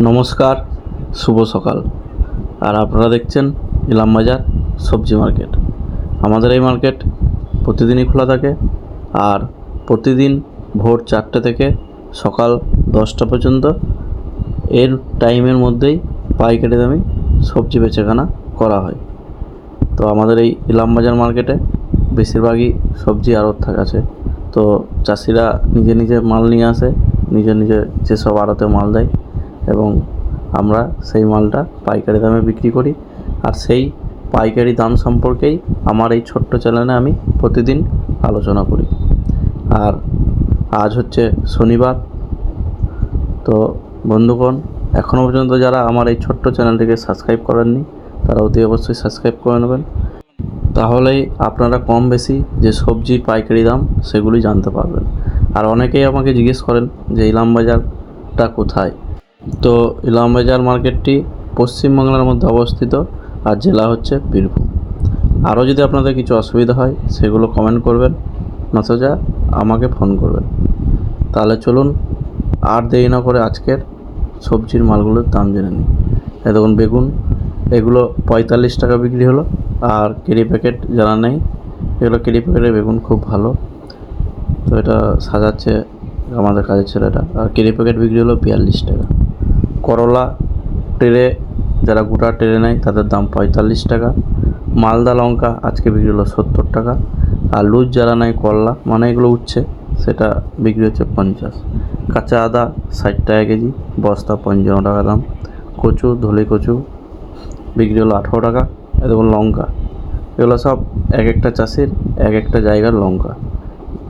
নমস্কার, শুভ সকাল। আর আপনারা দেখছেন ইলামবাজার সবজি মার্কেট। আমাদের এই মার্কেট প্রতিদিনই খোলা থাকে, আর প্রতিদিন ভোর 4টে থেকে সকাল 10টা পর্যন্ত এর টাইমের মধ্যেই পাইকারি দামে সবজি বেচাকেনা করা হয়। তো আমাদের এই ইলামবাজার মার্কেটে বেশিরভাগই সবজি আড়ত আছে। তো চাষিরা নিজে নিজে মাল নিয়ে আসে, নিজে নিজে যেসব আড়তে মাল দেয়, এবং আমরা সেই মালটা পাইকারি দামে বিক্রি করি। আর সেই পাইকারি দাম সম্পর্কেই আমার এই ছোট্ট চ্যানেলে আমি প্রতিদিন আলোচনা করি। আর আজ হচ্ছে শনিবার। তো বন্ধুগণ, এখনও পর্যন্ত যারা আমার এই ছোট্ট চ্যানেলটিকে সাবস্ক্রাইব করেননি, তারা অতি অবশ্যই সাবস্ক্রাইব করে নেবেন। তাহলেই আপনারা কম বেশি যে সবজির পাইকারি দাম সেগুলি জানতে পারবেন। আর অনেকেই আমাকে জিজ্ঞেস করেন যে ইলামবাজারটা কোথায়। তো ইলামবাজার মার্কেটটি পশ্চিমবাংলার মধ্যে অবস্থিত, আর জেলা হচ্ছে বীরভূম। আরও যদি আপনাদের কিছু অসুবিধা হয় সেগুলো কমেন্ট করবেন, নচেত আমাকে ফোন করবেন। তাহলে চলুন আর দেরি না করে আজকের সবজির মালগুলোর দাম জেনে নিই। দেখুন বেগুন, এগুলো 45 টাকা বিক্রি হলো। আর কেরি প্যাকেট জানা নেই, এগুলো কেরি প্যাকেটের বেগুন খুব ভালো। তো এটা সাজাচ্ছে আমাদের কাজের ছেলেটা। আর কেরি প্যাকেট বিক্রি হলো 42 টাকা। করলা ট্রে, যারা গোটা ট্রে নেয় তাদের দাম 45 টাকা। মালদা লঙ্কা আজকে বিক্রি হলো 70 টাকা। আর লুজ যারা নেয় করলা, মানে এগুলো উঠছে, সেটা বিক্রি হচ্ছে 50। কাঁচা আদা 60 টাকা কেজি, বস্তা 55 টাকা দাম। কচু, ধলে কচু বিক্রি হলো 18 টাকা। দেখুন লঙ্কা, এগুলো সব এক একটা চাষির এক একটা জায়গার লঙ্কা,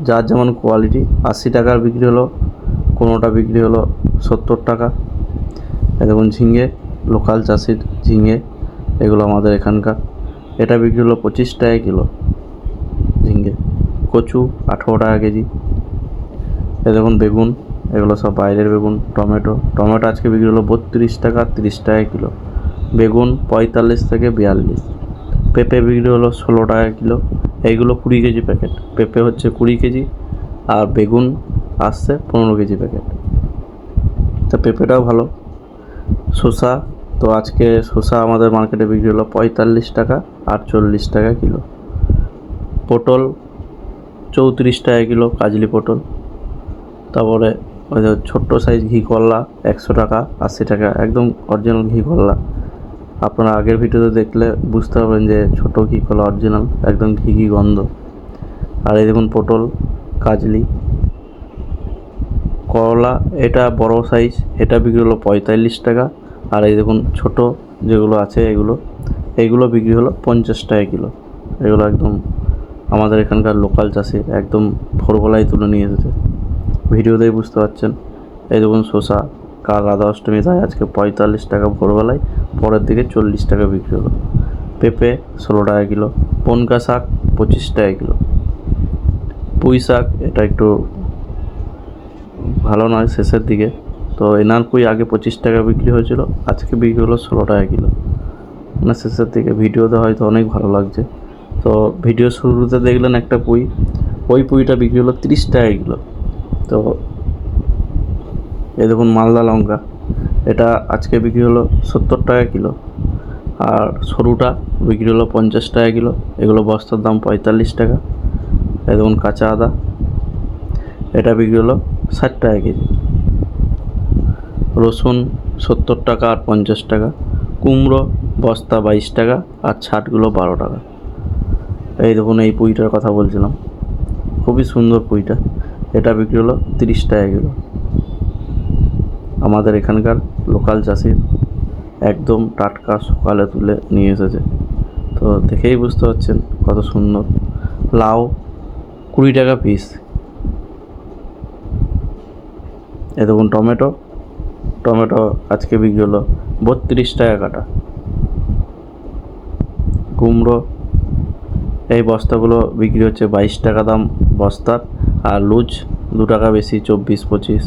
যার যেমন কোয়ালিটি। 80 টাকার বিক্রি হলো, কোনোটা বিক্রি হলো 70 টাকা। দেখুন ঝিঙে, লোকাল চাষির ঝিঙে, এগুলো আমাদের এখানকার, এটা বিক্রি হলো 25 টাকা কিলো ঝিঙে। কচু 18 টাকা কেজি। দেখুন বেগুন, এগুলো সব বাইরের বেগুন। টমেটো আজকে বিক্রি হলো 32 টাকা, 30 টাকা কিলো। বেগুন 45 থেকে 42। পেঁপে বিক্রি হলো 16 টাকা কিলো। এইগুলো 20 কেজি প্যাকেট। পেঁপে হচ্ছে 20 কেজি, আর বেগুন আসছে 15 কেজি প্যাকেট। তা পেঁপেটাও ভালো। শসা, তো আজকে শসা আমাদের মার্কেটে বিক্রি হলো 45 টাকা আর 40 টাকা কিলো। পটল 34 টাকা কিলো, কাজলি পটল। তারপরে ওই যে ছোট্ট সাইজ ঘি করলা 100 টাকা, 80 টাকা, একদম অরিজিনাল ঘি করলা। আপনারা আগের ভিডিওতে দেখলে বুঝতে পারবেন যে ছোট ঘি করলা অরিজিনাল, একদম ঘি ঘি গন্ধ। আর এই দেখুন পটল, কাজলি। করলা এটা বড় সাইজ, এটা বিক্রি হলো 45 টাকা। আর এই দেখুন ছোট যেগুলো আছে এইগুলো বিক্রি হলো 50 টাকা কিলো। এগুলো একদম আমাদের এখানকার লোকাল চাষির, একদম ভোরবেলায় তুলে নিয়ে এসেছে, ভিডিওতেই বুঝতে পারছেন। এই দেখুন শসা, কাল রাধা অষ্টমী তাই আজকে 45 টাকা ভোরবেলায়, পরের দিকে 40 টাকা বিক্রি হলো। পেঁপে 16 টাকা কিলো। পনকা শাক 25 টাকা কিলো। পুঁই শাক এটা একটু ভালো নয় শেষের দিকে, তো এনার পুঁই আগে 25 টাকা বিক্রি হয়েছিল, আজকে বিক্রি হলো 16 টাকা কিলো। মানে শেষের দিকে ভিডিওতে হয়তো অনেক ভালো লাগছে। তো ভিডিও শুরুতে দেখলেন একটা পুঁই, ওই পুঁইটা বিক্রি হলো 30 টাকা কিলো। তো এই দেখুন মালদা লঙ্কা, এটা আজকে বিক্রি হলো 70 টাকা কিলো। আর সরুটা বিক্রি হলো 50 টাকা কিলো। এগুলো বস্তার দাম 45 টাকা। এই দেখুন কাঁচা আদা, এটা বিক্রি হলো 60 টাকা কেজি। রসুন 70 টাকা আর 50 টাকা। কুমড়ো বস্তা 22 টাকা, আর ছাটগুলো 12 টাকা। এই দেখুন এই পুঁইটার কথা বলছিলাম, খুবই সুন্দর পুঁইটা, এটা বিক্রি হলো 30 টাকা কিলো। আমাদের এখানকার লোকাল চাষির, একদম টাটকা সকালে তুলে নিয়ে এসেছে, তো দেখেই বুঝতে পারছেন কত সুন্দর। লাউ 20 টাকা পিস। এ দেখুন টমেটো আজকে বিক্রি হলো 32 টাকা কাটা। কুমড়ো, এই বস্তাগুলো বিক্রি হচ্ছে 22 টাকা দাম বস্তার, আর লুজ 2 টাকা বেশি, 24-25।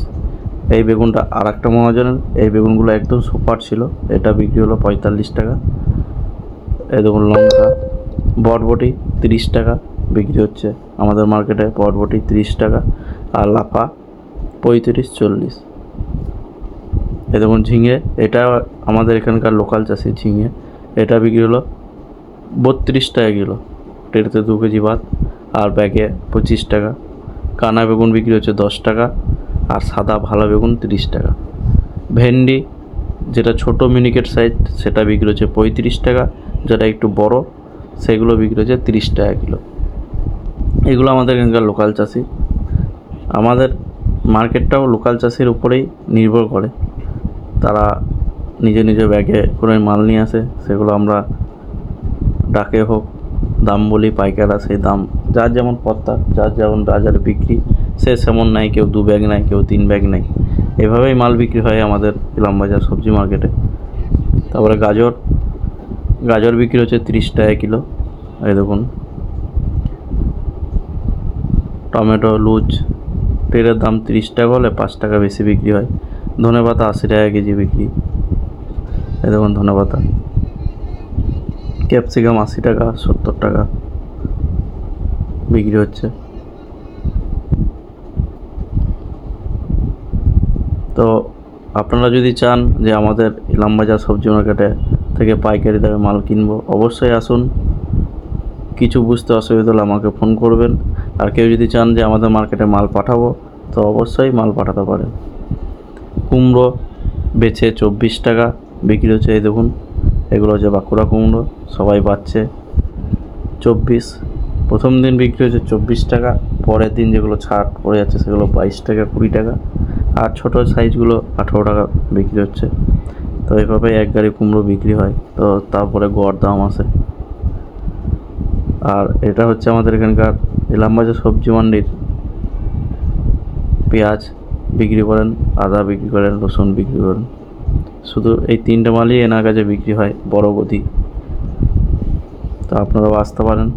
এই বেগুনটা আর একটা মহাজনের, এই বেগুনগুলো একদম সুপার ছিল, এটা বিক্রি হলো 45 টাকা। এই দেখুন লঙ্কা, বরবটি 30 টাকা বিক্রি হচ্ছে আমাদের মার্কেটে, বরবটি 30 টাকা। আর লাফা 35-40। এই দেখুন ঝিঙে, এটা আমাদের এখানকার লোকাল চাষি ঝিঙে, এটা বিক্রি হলো 32 টাকা কিলো, ট্রেতে 2 কেজি ভাত আর ব্যাগে 25 টাকা। কানা বেগুন বিক্রি হচ্ছে 10 টাকা, আর সাদা ভালো বেগুন 30 টাকা। ভেন্ডি যেটা ছোট মিনিকেট সাইজ সেটা বিক্রি হচ্ছে 35 টাকা, যেটা একটু বড় সেগুলো বিক্রি হচ্ছে 30 টাকা কিলো। এগুলো আমাদের এখানকার লোকাল চাষি। আমাদের মার্কেটটাও লোকাল চাষির উপরেই নির্ভর করে। তারা নিজে ব্যাগে করে মাল নিয়ে আসে, সেগুলো আমরা ডাকে হোক দাম বলি, পাইকাররা সেই দাম যার যেমন পত্তা, যার যেমন বাজারে বিক্রি, সে সেমন নেয়, কেউ 2 ব্যাগ নেয়, কেউ 3 ব্যাগ নেয়। এভাবেই মাল বিক্রি হয় আমাদের ইলামবাজার সবজি মার্কেটে। তারপরে গাজর বিক্রি হচ্ছে 30 টাকা কিলো। এই দেখুন টমেটো লুজ, ট্রের দাম 30 টাকা হলে 5 টাকা বেশি বিক্রি হয়। ধনেপাতা 80 টাকা কেজি বিক্রি। এই দেখুন ধনেপাতা। ক্যাপসিকাম 80 টাকা 70 টাকা বিক্রি হচ্ছে। তো আপনারা যদি চান যে আমাদের ইলামবাজার সবজি মার্কেটে থেকে পাইকারি দামে মাল কিনবো, অবশ্যই আসুন। কিছু বুঝতে অসুবিধা হলে আমাকে ফোন করবেন। আর কেউ যদি চান যে আমাদের মার্কেটে মাল পাঠাবো, তো অবশ্যই মাল পাঠাতে পারেন। কুমড়ো বেচে 24 টাকা বিক্রি হচ্ছে। এই দেখুন এগুলো হচ্ছে বাঁকুড়া কুমড়ো, সবাই পাচ্ছে 24। প্রথম দিন বিক্রি হচ্ছে 24 টাকা, পরের দিন যেগুলো ছাড় পড়ে যাচ্ছে সেগুলো 22 টাকা 20 টাকা, আর ছোটো সাইজগুলো 18 টাকা বিক্রি হচ্ছে। তো এইভাবে এক গাড়ি কুমড়ো বিক্রি হয়, তো তারপরে গড় দাম আসে। আর এটা হচ্ছে আমাদের এখানকার ইলামবাজার সবজি মান্ডির পেঁয়াজ বিক্রি করেন, আদা বিক্রি করেন, রসুন বিক্রি করেন। শুধু এই 3টে মালই এনার কাছে বিক্রি হয় বড় গদি। তো আপনারাও আসতে পারেন,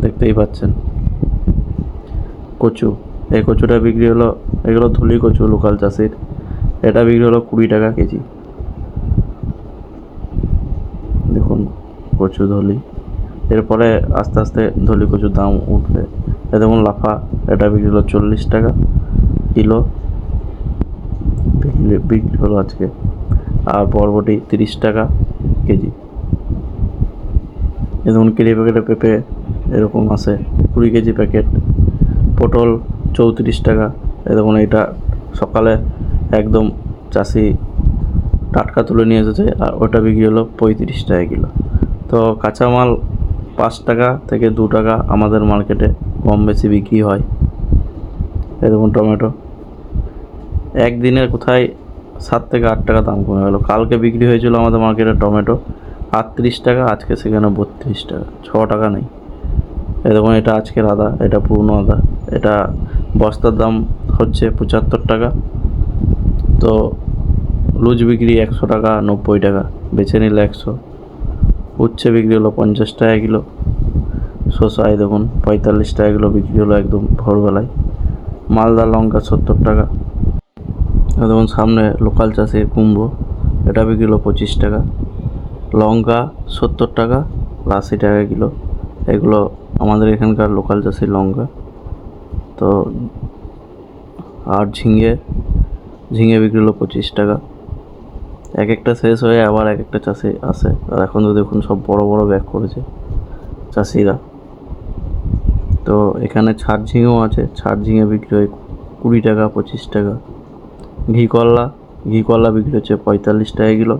দেখতেই পাচ্ছেন। কচু, এই কচুটা বিক্রি হলো, এগুলো ধুলি কচু লোকাল চাষির, এটা বিক্রি হলো 20 টাকা কেজি। দেখুন কচু ধলি, এরপরে আস্তে আস্তে ধলি কচুর দাম উঠবে। এ দেখুন লাফা, এটা বিক্রি হলো 40 টাকা কিলো বিক্রি হলো আজকে। আর বরবটি 30 টাকা কেজি। এ দেখুন কেজি প্যাকেটে পেঁপে এরকম আছে 20 কেজি প্যাকেট। পটল 34 টাকা। এ দেখুন এটা সকালে একদম চাষি টাটকা তুলে নিয়ে এসেছে, আর ওটা বিক্রি হলো 35 টাকা কিলো। তো কাঁচামাল 5 টাকা থেকে 2 টাকা আমাদের মার্কেটে কম বেশি বিক্রি হয়। এই দেখুন টমেটো একদিনে কোথায় 7 থেকে 8 টাকা দাম কমে গেল। কালকে বিক্রি হয়েছিল আমাদের মার্কেটে টমেটো 38 টাকা, আজকে সেখানে 32 টাকা, 6 টাকা নেই। এই দেখুন এটা আজকের আদা, এটা পুরনো আদা, এটা বস্তার দাম হচ্ছে 75 টাকা। তো লুজ বিক্রি 100 টাকা 90 টাকা, বেছে নিলে 100। উচ্ছে বিক্রি হলো 50 টাকা কিলো। শসা এই দেখুন 45 টাকা কিলো বিক্রি হলো একদম ভোরবেলায়। মালদা লঙ্কা 70 টাকা। দেখুন সামনে লোকাল চাষের কুমড়ো, এটা বিক্রি হলো 25 টাকা। লঙ্কা 70 টাকা 80 টাকা কিলো। এগুলো আমাদের এখানকার লোকাল চাষের লঙ্কা। তো আর ঝিঙে বিক্রি হলো 25 টাকা। এক একটা শেষ হয়ে আবার এক একটা চাষি আসে। আর এখন তো দেখুন সব বড় বড় ব্যাগ করেছে চাষিরা। তো এখানে ছাড় ঝিঙেও আছে, ছাড় ঝিঙে বিক্রি হয় 20 টাকা 25 টাকা। ঘি করলা বিক্রি হচ্ছে 45 টাকা কিলো,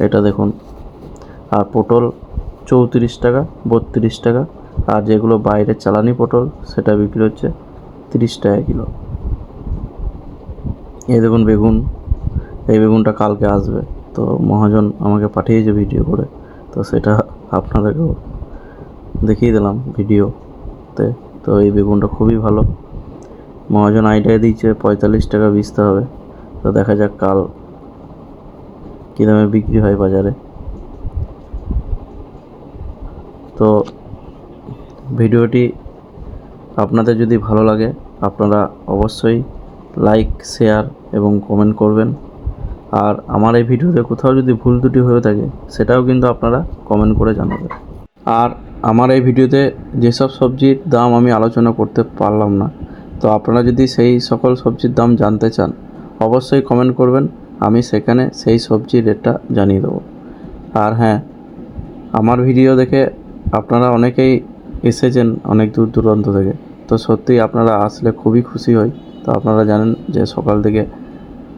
এটা দেখুন। আর পটল 34 টাকা 32 টাকা। আর যেগুলো বাইরে চালানি পটল সেটা বিক্রি হচ্ছে 30 টাকা কিলো। এই দেখুন বেগুন, এই বেগুনটা কালকে আসবে, তো মহাজন আমাকে পাঠিয়েছে ভিডিও করে, তো সেটা আপনাদেরকেও দেখিয়ে দিলাম ভিডিওতে। তো এই বেগুনটা খুবই ভালো, মহাজন আইডিয়া দিয়েছে 45 টাকা বেচতে হবে। তো দেখা যাক কাল কী দামে বিক্রি হয় বাজারে। তো ভিডিওটি আপনাদের যদি ভালো লাগে আপনারা অবশ্যই লাইক শেয়ার এবং কমেন্ট করবেন। আর আমার এই ভিডিওতে কোথাও যদি ভুল ত্রুটি হয়ে থাকে সেটাও কিন্তু আপনারা কমেন্ট করে জানাবেন। আর আমার এই ভিডিওতে যেসব সবজির দাম আমি আলোচনা করতে পারলাম না, তো আপনারা যদি সেই সকল সবজির দাম জানতে চান অবশ্যই কমেন্ট করবেন, আমি সেখানে সেই সবজির রেটটা জানিয়ে দেবো। আর হ্যাঁ, আমার ভিডিও দেখে আপনারা অনেকেই এসেছেন অনেক দূর দূরান্ত থেকে, তো সত্যিই আপনারা আসলে খুবই খুশি হই। তো আপনারা জানেন যে সকাল থেকে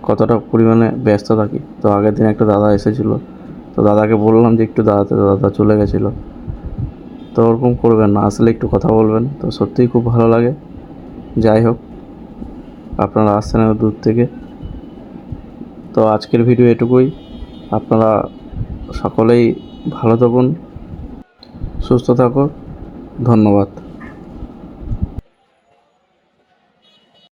কতটা পরিমাণে ব্যস্ত থাকি। তো আগের দিন একটা দাদা এসেছিলো, তো দাদাকে বললাম যে একটু দাঁড়াতে, দাদা চলে গেছিলো। তো ওরকম করবেন না, আসলে একটু কথা বলবেন, তো সত্যিই খুব ভালো লাগে। যাই হোক, আপনারা আসছেন এত দূর থেকে। তো আজকের ভিডিও এটুকুই। আপনারা সকলেই ভালো থাকুন, সুস্থ থাকুন। ধন্যবাদ।